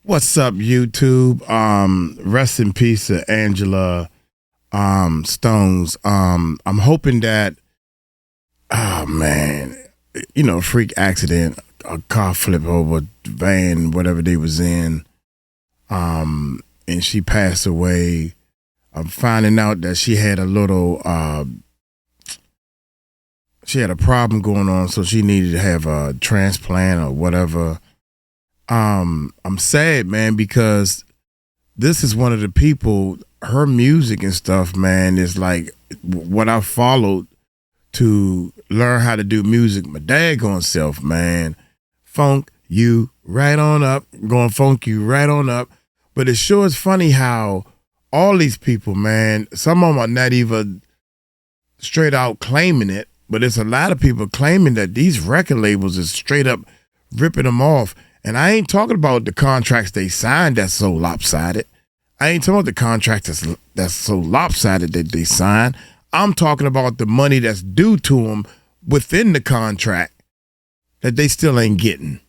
What's up, YouTube? Rest in peace to Angela Stones. I'm hoping that, oh man, freak accident, a car flip over, van, whatever they was in, and she passed away. I'm finding out that she had a problem going on, so she needed to have a transplant or whatever. I'm sad, man, because this is one of the people, her music and stuff, man, is like what I followed to learn how to do music. My daggone self, man. Funk you right on up, going funk you right on up. But it sure is funny how all these people, man, some of them are not even straight out claiming it, but it's a lot of people claiming that these record labels is straight up ripping them off. And I ain't talking about the contracts they signed that's so lopsided. I ain't talking about the contracts that's so lopsided that they signed. I'm talking about the money that's due to them within the contract that they still ain't getting.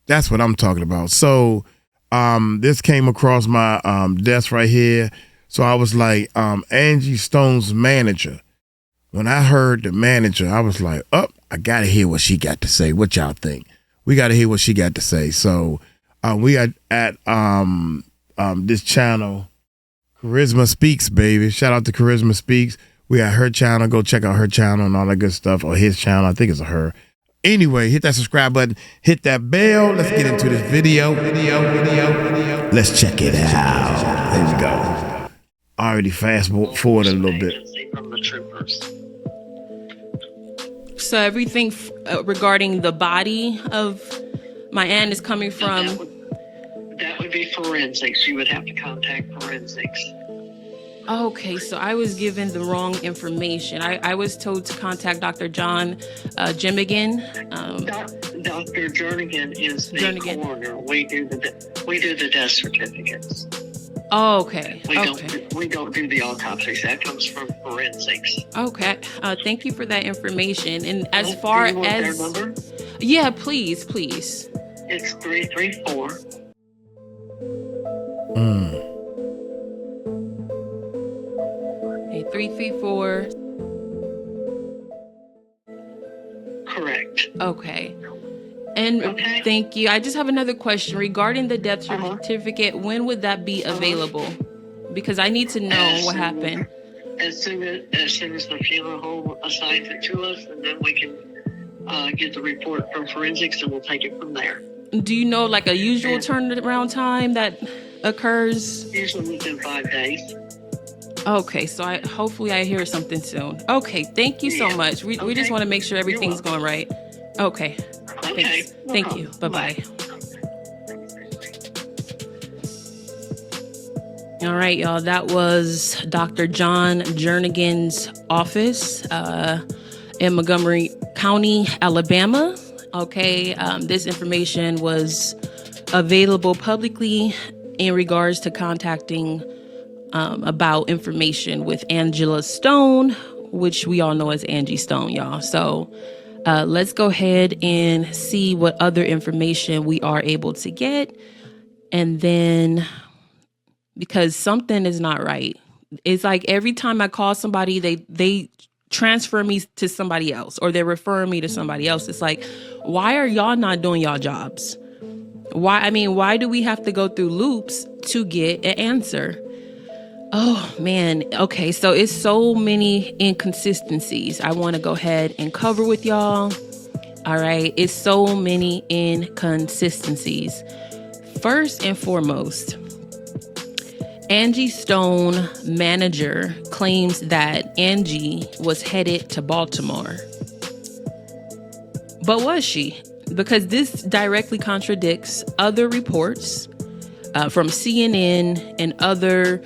That's what I'm talking about. So this came across my desk right here. So I was like, Angie Stone's manager. When I heard the manager, I was like, I got to hear what she got to say. What y'all think? We got to hear what she got to say. So we are at this channel, Charisma Speaks, baby. Shout out to Charisma Speaks. We at her channel. Go check out her channel and all that good stuff. Or his channel. I think it's a her. Anyway, hit that subscribe button. Hit that bell. Let's get into this video. Let's check it out. There we go. Already fast forward a little bit. So everything regarding the body of my aunt is coming from... That would be forensics. You would have to contact forensics. Okay, so I was given the wrong information. I was told to contact Dr. John Jimigan. Dr. Jernigan is the coroner. We do the death certificates. Oh, okay. We don't do the autopsies. That comes from forensics. Okay. Thank you for that information. And as far do you want as their number? Yeah, please. It's 334. Hey, 334. Correct. Okay. And thank you. I just have another question regarding the death certificate. When would that be available? Because I need to know what happened. As soon as the funeral home assigns it to us, and then we can get the report from forensics, and we'll take it from there. Do you know like a usual turnaround time that occurs? Usually within 5 days. Okay, so hopefully I hear something soon. Okay, thank you so much. We just want to make sure everything's going right. Okay. Okay. Thank you. Bye-bye. All right, y'all. That was Dr. John Jernigan's office in Montgomery County, Alabama. Okay. This information was available publicly in regards to contacting about information with Angela Stone, which we all know as Angie Stone, y'all. So let's go ahead and see what other information we are able to get. And then, because something is not right. It's like every time I call somebody, they transfer me to somebody else, or they're referring me to somebody else. It's like, why are y'all not doing y'all jobs? Why do we have to go through loops to get an answer? Oh, man. Okay, so it's so many inconsistencies I want to go ahead and cover with y'all. All right, it's so many inconsistencies. First and foremost, Angie Stone manager claims that Angie was headed to Baltimore. But was she? Because this directly contradicts other reports from CNN and other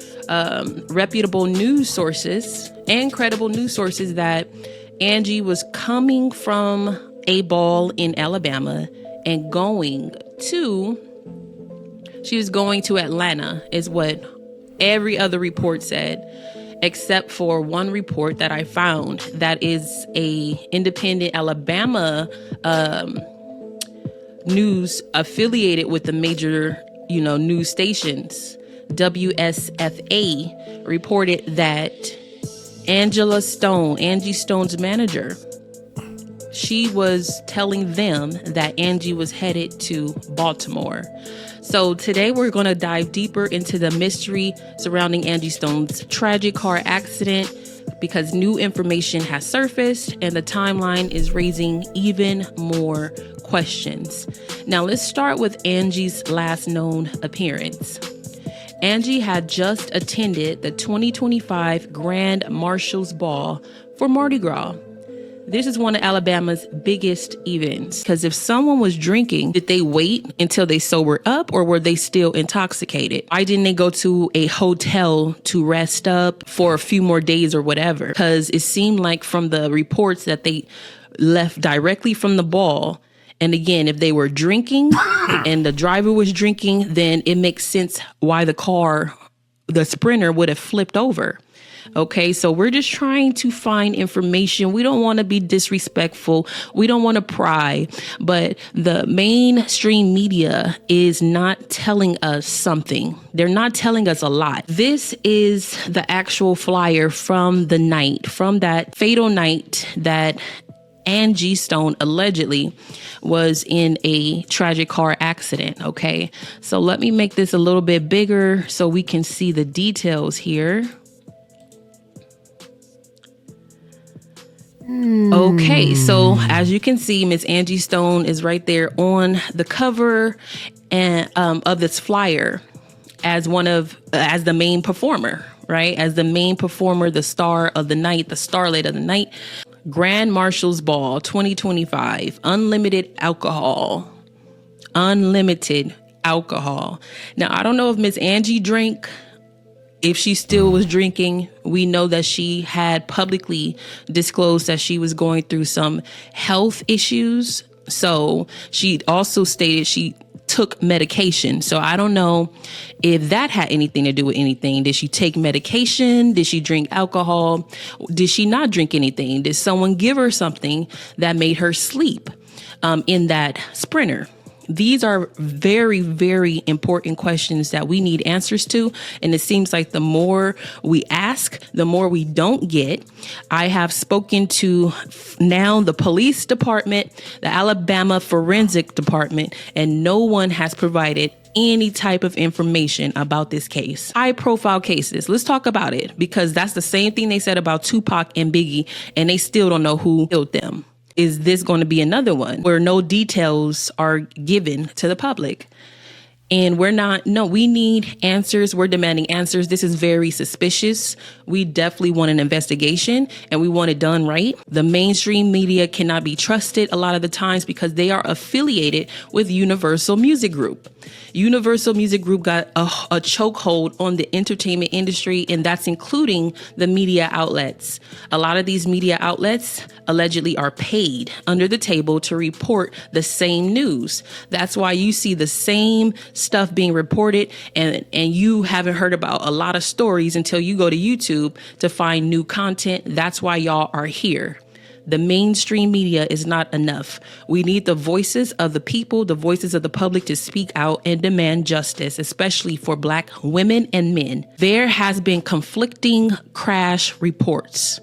reputable news sources and credible news sources that Angie was coming from a ball in Alabama and she was going to Atlanta, is what every other report said, except for one report that I found that is a independent Alabama news affiliated with the major, news stations, WSFA, reported that Angie Stone's manager, she was telling them that Angie was headed to Baltimore. So today we're going to dive deeper into the mystery surrounding Angie Stone's tragic car accident, because new information has surfaced and the timeline is raising even more questions. Now let's start with Angie's last known appearance. Angie had just attended the 2025 Grand Marshals Ball for Marty Gras. This is one of Alabama's biggest events, because if someone was drinking, did they wait until they sobered up, or were they still intoxicated? Why didn't they go to a hotel to rest up for a few more days or whatever? Because it seemed like from the reports that they left directly from the ball. And again, if they were drinking and the driver was drinking, then it makes sense why the Sprinter would have flipped over. Okay, so we're just trying to find information. We don't want to be disrespectful. We don't want to pry, but the mainstream media is not telling us something. They're not telling us a lot. This is the actual flyer from that fatal night that Angie Stone allegedly was in a tragic car accident. Okay, so let me make this a little bit bigger so we can see the details here. Okay, so as you can see, Miss Angie Stone is right there on the cover of this flyer as the main performer, right? As the main performer, the star of the night, the starlet of the night. Grand Marshals Ball 2025, unlimited alcohol. Now, I don't know if Miss Angie drank. If she still was drinking, we know that she had publicly disclosed that she was going through some health issues. So she also stated she took medication. So I don't know if that had anything to do with anything. Did she take medication? Did she drink alcohol? Did she not drink anything? Did someone give her something that made her sleep in that Sprinter? These are very, very important questions that we need answers to. And it seems like the more we ask, the more we don't get. I have spoken to now the police department, the Alabama Forensic Department, and no one has provided any type of information about this case. High profile cases. Let's talk about it, because that's the same thing they said about Tupac and Biggie, and they still don't know who killed them. Is this going to be another one where no details are given to the public? And we need answers. We're demanding answers. This is very suspicious. We definitely want an investigation, and we want it done right. The mainstream media cannot be trusted a lot of the times because they are affiliated with Universal Music Group. Universal Music Group got a chokehold on the entertainment industry, and that's including the media outlets. A lot of these media outlets allegedly are paid under the table to report the same news. That's why you see the same stuff being reported, and you haven't heard about a lot of stories until you go to YouTube to find new content. That's why y'all are here. The mainstream media is not enough. We need the voices of the people, the voices of the public to speak out and demand justice, especially for Black women and men. There has been conflicting crash reports.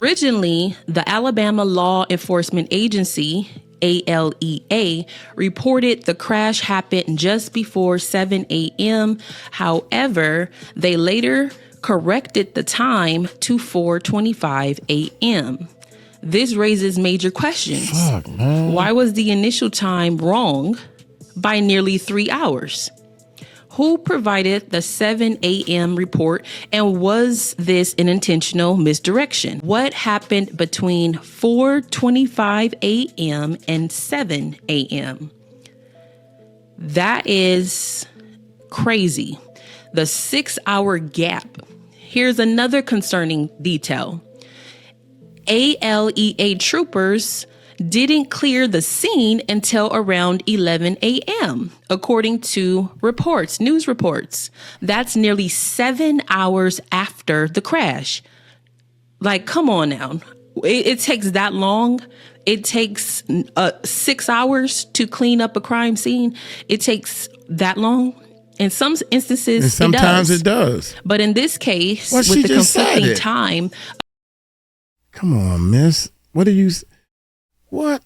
Originally, the Alabama Law Enforcement Agency, ALEA, reported the crash happened just before 7 a.m. However, they later corrected the time to 4:25 a.m. This raises major questions. Fuck, man. Why was the initial time wrong by nearly 3 hours? Who provided the 7 a.m. report, and was this an intentional misdirection? What happened between 4:25 a.m. and 7 a.m.? That is crazy. The 6-hour gap. Here's another concerning detail. ALEA troopers didn't clear the scene until around 11 a.m., according to news reports. That's nearly 7 hours after the crash. Like, come on now. it takes that long. It takes 6 hours to clean up a crime scene. It takes that long. In some instances, and sometimes it does. But in this case, Well, with the conflicting time. Come on, miss. What are you? What?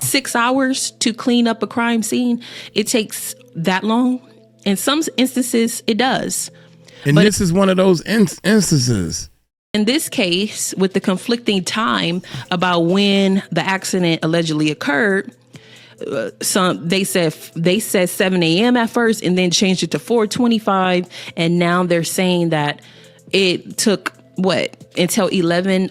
6 hours to clean up a crime scene. It takes that long. In some instances, it does. And this is one of those instances. In this case, with the conflicting time about when the accident allegedly occurred, they said 7 a.m. at first, and then changed it to 4:25, and now they're saying that it took until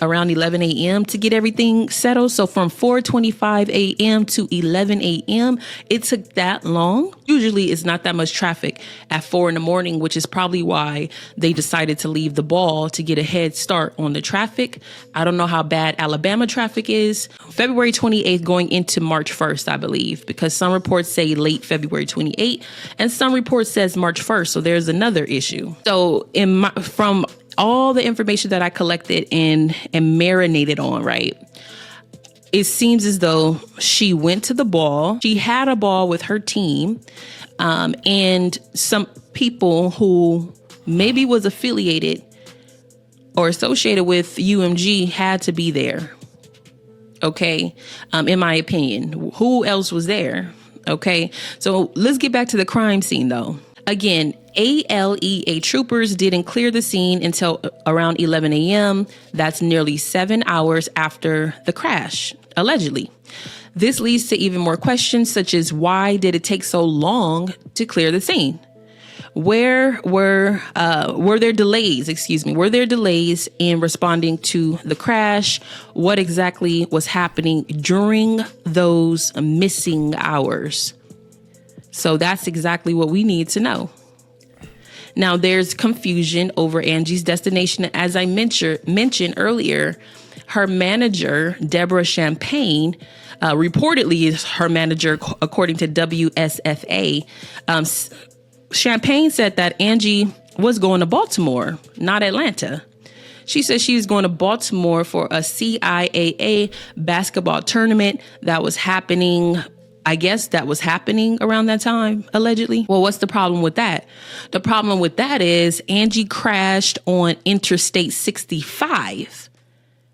around 11 a.m. to get everything settled. So from 4:25 a.m. to 11 a.m., it took that long. Usually it's not that much traffic at 4 a.m, which is probably why they decided to leave the ball to get a head start on the traffic. I don't know how bad Alabama traffic is. February 28th going into March 1st, I believe, because some reports say late February 28th and some reports says March 1st. So there's another issue. So from all the information that I collected and marinated on, right? It seems as though she went to the ball. She had a ball with her team, and some people who maybe was affiliated or associated with UMG had to be there. Okay. In my opinion, who else was there? Okay. So let's get back to the crime scene though. Again, ALEA troopers didn't clear the scene until around 11 a.m. That's nearly 7 hours after the crash, allegedly. This leads to even more questions, such as why did it take so long to clear the scene? Were there delays? Were there delays in responding to the crash? What exactly was happening during those missing hours? So that's exactly what we need to know. Now, there's confusion over Angie's destination. As I mentioned earlier, her manager, Deborah Champagne, reportedly is her manager, according to WSFA. Champagne said that Angie was going to Baltimore, not Atlanta. She said she was going to Baltimore for a CIAA basketball tournament that was happening. I guess that was happening around that time, allegedly. Well, what's the problem with that? The problem with that is Angie crashed on Interstate 65,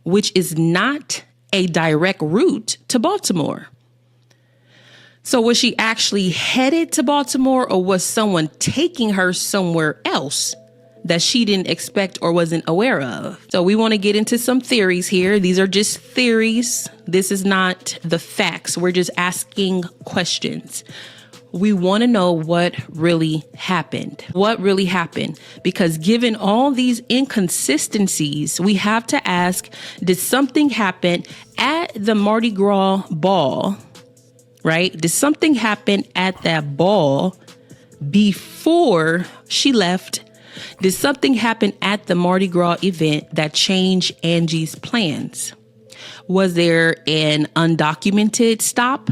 which is not a direct route to Baltimore. So was she actually headed to Baltimore, or was someone taking her somewhere else that she didn't expect or wasn't aware of? So we want to get into some theories here. These are just theories. This is not the facts. We're just asking questions. We want to know what really happened. What really happened? Because given all these inconsistencies, we have to ask, did something happen at the Marty Gras ball, right? Did something happen at that ball before she left? Did something happen at the Marty Gras event that changed Angie's plans? Was there an undocumented stop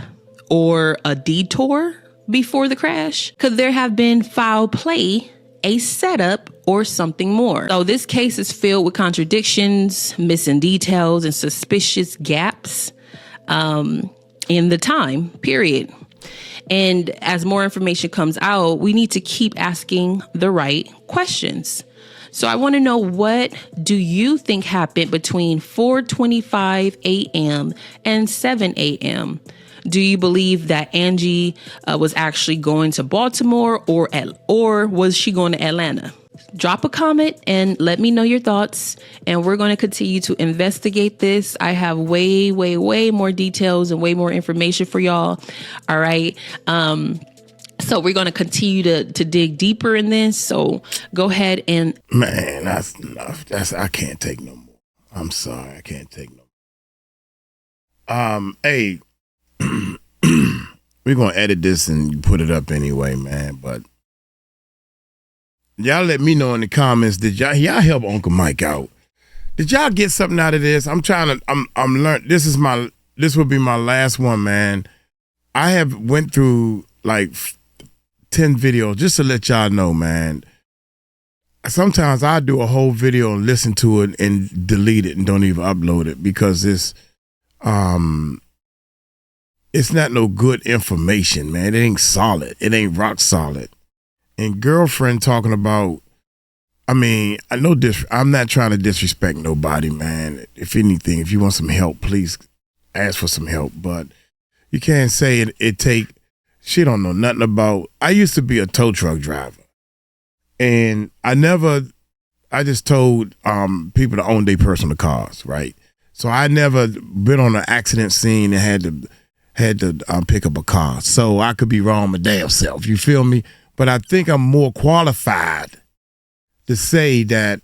or a detour before the crash? Could there have been foul play, a setup, or something more? So this case is filled with contradictions, missing details, and suspicious gaps in the time period. And as more information comes out, we need to keep asking the right questions. So I want to know, what do you think happened between 4:25 a.m. and 7 a.m.? Do you believe that Angie was actually going to Baltimore, or was she going to Atlanta? Drop a comment and let me know your thoughts. And we're going to continue to investigate this. I have way more details and way more information for y'all. All right. So we're going to continue to dig deeper in this. So go ahead and. Man, that's enough. I can't take no more. I'm sorry. I can't take no more. Hey, we're going to edit this and put it up anyway, man. But y'all let me know in the comments, did y'all help Uncle Mike out? Did y'all get something out of this? I'm learning. This will be my last one, man. I have went through like 10 videos just to let y'all know, man. sometimes I do a whole video and listen to it and delete it and don't even upload it because it's not no good information, man. It ain't solid. It ain't rock solid. And girlfriend talking about, I mean, I know this. I'm not trying to disrespect nobody, man. If anything, if you want some help, please ask for some help. But you can't say it take. She don't know nothing about. I used to be a tow truck driver, and I just told people to own their personal cars, right? So I never been on an accident scene and had to pick up a car. So I could be wrong my damn self. You feel me? But I think I'm more qualified to say that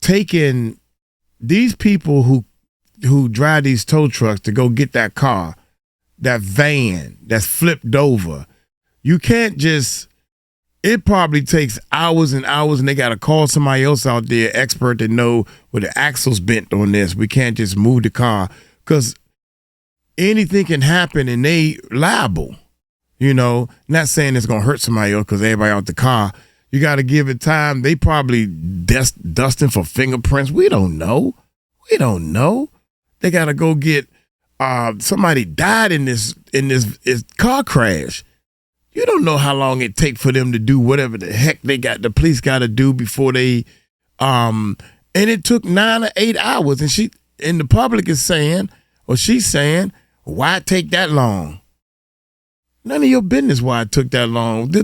taking these people who drive these tow trucks to go get that car, that van that's flipped over, you can't just, it probably takes hours and hours and they got to call somebody else out there, expert, to know where the axle's bent on this. We can't just move the car because anything can happen and they liable. You know, not saying it's going to hurt somebody else because everybody out the car. You got to give it time. They probably dusting for fingerprints. We don't know. They got to go get somebody died in this car crash. You don't know how long it take for them to do whatever the heck the police got to do before they and it took 9 or 8 hours. And the public is saying, or she's saying, why it take that long? None of your business why it took that long.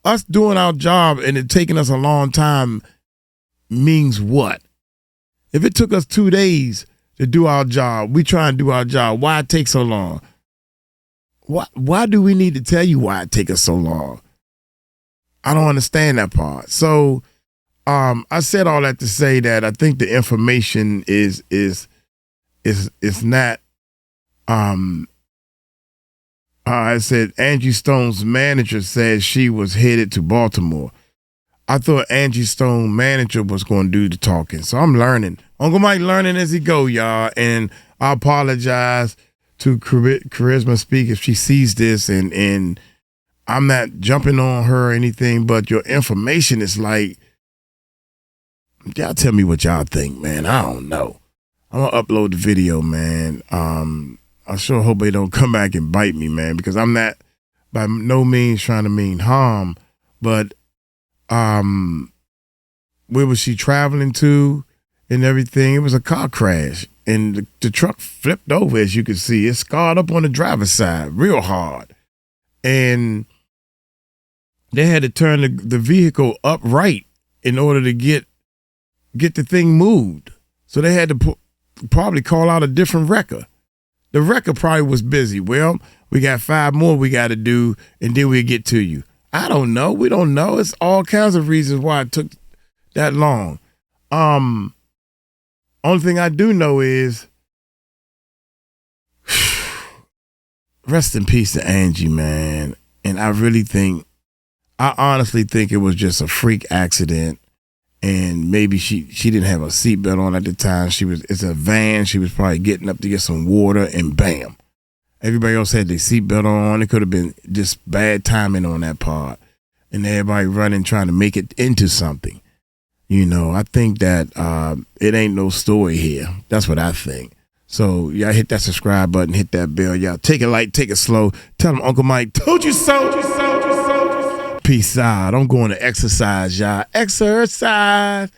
Us doing our job and it taking us a long time means what? If it took us 2 days to do our job, we try and do our job, why it take so long? Why do we need to tell you why it take us so long? I don't understand that part. So I said all that to say that I think the information is not I said Angie Stone's manager said she was headed to Baltimore. I thought Angie Stone's manager was going to do the talking. So I'm learning. Uncle Mike learning as he go, y'all. And I apologize to Charisma Speak if she sees this. And I'm not jumping on her or anything, but your information is like, y'all tell me what y'all think, man. I don't know. I'm going to upload the video, man. I sure hope they don't come back and bite me, man, because I'm not by no means trying to mean harm, but where was she traveling to and everything? It was a car crash, and the truck flipped over, as you can see. It scarred up on the driver's side real hard, and they had to turn the vehicle upright in order to get the thing moved. So they had to probably call out a different wrecker. The wrecker probably was busy. Well, we got 5 more we got to do, and then we'll get to you. I don't know. We don't know. It's all kinds of reasons why it took that long. Only thing I do know is rest in peace to Angie, man. And I honestly think it was just a freak accident. And maybe she didn't have a seatbelt on at the time. It's a van. She was probably getting up to get some water, and bam. Everybody else had their seatbelt on. It could have been just bad timing on that part. And everybody running, trying to make it into something. You know, I think that it ain't no story here. That's what I think. So y'all hit that subscribe button, hit that bell. Y'all take it light, take it slow. Tell them Uncle Mike told you so. Peace out. I'm going to exercise, y'all. Exercise.